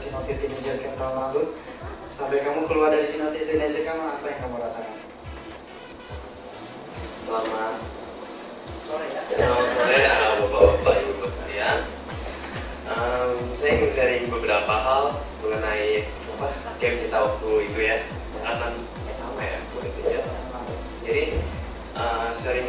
Sinoti Teenager Camp tahun lalu, sampai kamu keluar dari Sinoti Teenager Camp, apa yang kamu rasakan? Selamat Sore ya. selamat sore bapak-bapak ibu sekalian. Saya ingin sharing beberapa hal mengenai camp kita waktu itu ya, angkatan pertama ya, intinya. Jadi sharing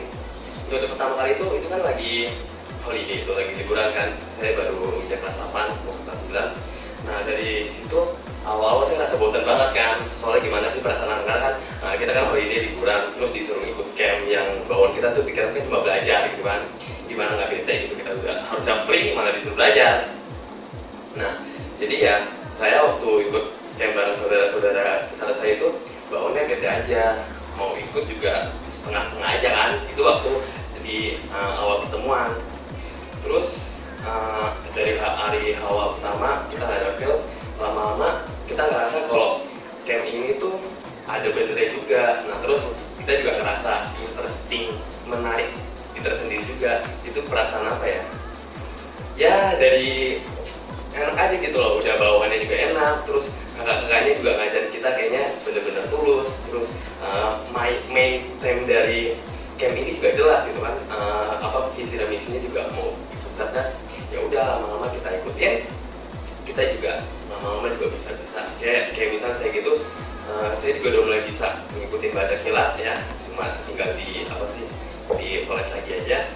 untuk pertama kali itu kan lagi holiday, itu lagi liburan kan. Saya baru injak kelas 8 mau ke kelas 9. Nah dari situ awal-awal saya ngerasa bosan banget kan. Soalnya gimana sih perasaan anak-anak kan, kita kan holiday liburan terus disuruh ikut camp yang bawaan kita tuh pikiran kan cuma belajar gitu kan. Gimana nggak bete gitu, kita udah harusnya free malah disuruh belajar. Nah jadi ya saya waktu ikut camp bareng saudara-saudara saya itu bawaannya bete aja, mau ikut juga setengah-setengah aja kan. Itu waktu di awal pertemuan. Terus dari hari awal pertama kita nggak ada feel, lama-lama kita ngerasa kalau camp ini tuh ada benernya juga. Nah terus kita juga ngerasa interesting, menarik kita sendiri juga. Itu perasaan apa ya? Ya dari enak aja gitu loh, udah bawaannya juga enak, terus kakak-kakaknya juga ngajarin kita kayaknya bener-bener tulus. Terus main theme dari camp ini juga jelas gitu kan, apa visi dan misinya juga mau ikut cerdas. Ya udah lama-lama kita ikutin, kita juga lama-lama juga bisa kayak misalnya saya gitu, saya juga udah mulai bisa mengikuti baca kilat ya, cuma tinggal di poles lagi aja.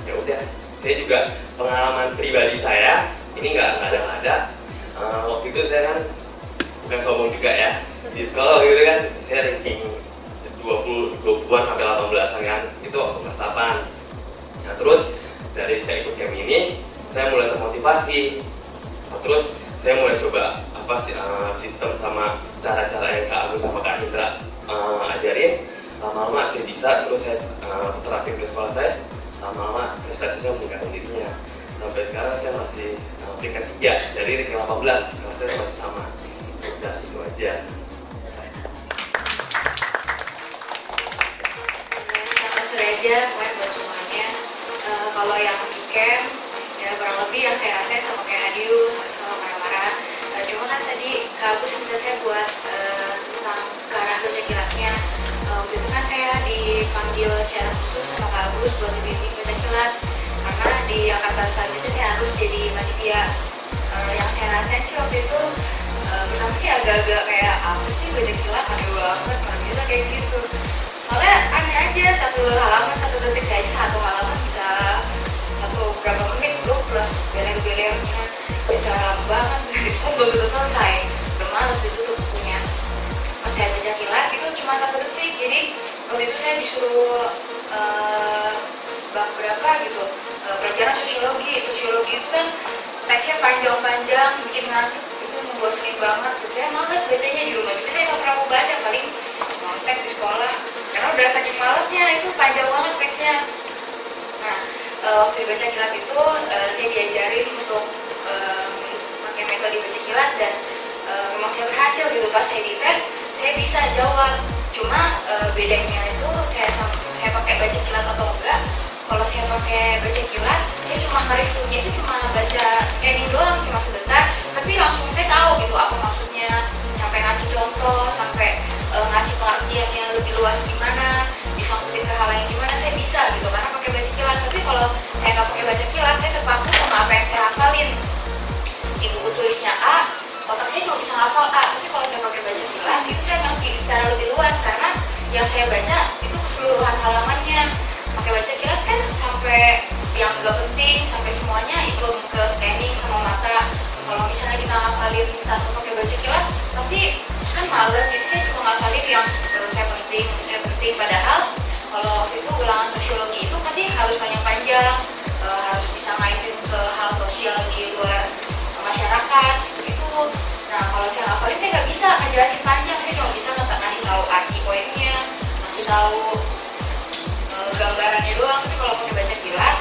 Ya udah, saya juga pengalaman pribadi saya ini nggak ada. Waktu itu saya kan bukan sombong juga ya, di sekolah gitu kan saya ranking 20-an sampai 18-an kan, itu waktu kelas 8. Nah terus dari saya ikut camp ini saya mulai termotivasi. Nah, terus saya mulai coba sistem sama cara-cara yang Kak Agus sama Kak Indra ajarin. Lama-lama saya bisa, terus saya terapin ke sekolah saya. Lama-lama prestasi saya meningkat sendirinya. Sampai sekarang saya masih peringkat 3 dari ranking 18, kelas saya masih sama. Udah itu aja. Selamat sore aja, buat semuanya. Kalau yang di camp, ya kurang lebih yang saya rasain sama kayak Hadius, kesel, marah-marah. Cuma kan tadi Kak Agus minta saya buat tentang ke arah baca kilatnya. Waktu itu kan saya dipanggil secara khusus sama Kak Agus buat dibimbing baca kilat. Karena di angkatan selanjutnya saya harus jadi panitia. Yang saya rasain sih waktu itu pertama sih agak-agak kayak apa sih baca kilat, aneh banget, mana bisa kayak gitu. Soalnya aneh aja, satu halaman, satu detik saja, satu halaman bisa berapa menit belum plus beler-belernya bisa lama banget. Itu begitu selesai udah males ditutup bukunya. Pas saya baca kilat itu cuma 1 detik. Jadi waktu itu saya disuruh bab berapa gitu, pelajaran sosiologi itu kan teksnya panjang-panjang, bikin ngantuk, itu membosanin banget. Saya males bacanya di rumah juga, saya nggak pernah mau baca, paling ngontek di sekolah karena udah saking malesnya, itu panjang banget teksnya. Nah waktu dibaca kilat itu saya diajarin untuk pakai metode baca kilat dan memang saya berhasil gitu. Pas saya dites saya bisa jawab, cuma bedanya itu saya pakai baca kilat atau enggak. Kalau saya pakai baca kilat, saya cuma nge-reviewnya itu cuma baca scanning doang, cuma sebentar, tapi langsung saya tahu gitu apa maksudnya, sampai ngasih contoh, sampai ngasih pengertian yang lebih luas gimana, disangkutin ke hal yang gimana, saya bisa gitu karena pakai baca kilat. Tapi kalau saya nggak pakai baca kilat, saya terpaku sama apa yang saya hafalin. Di buku tulisnya A, otak saya cuma bisa hafal A, tapi kalau saya pakai baca kilat, itu saya ngerti secara lebih luas karena yang saya baca itu keseluruhan halamannya. Pakai baca kilat kan sampai yang nggak penting, sampai semuanya ikut ke scanning sama mata. Kalau misalnya kita ngapalin satu pakai baca kilat, pasti kan males. Jadi saya cuma ngapalin yang menurut saya penting. Padahal kalau waktu itu ulangan sosiologi itu pasti harus panjang-panjang, harus bisa ngaitin ke hal sosial di luar masyarakat gitu. Nah kalau saya ngapalin saya nggak bisa ngejelasin panjang, saya cuma bisa ngasih tahu arti poinnya, ngasih tahu gambarannya doang. Tapi kalau pakai baca kilat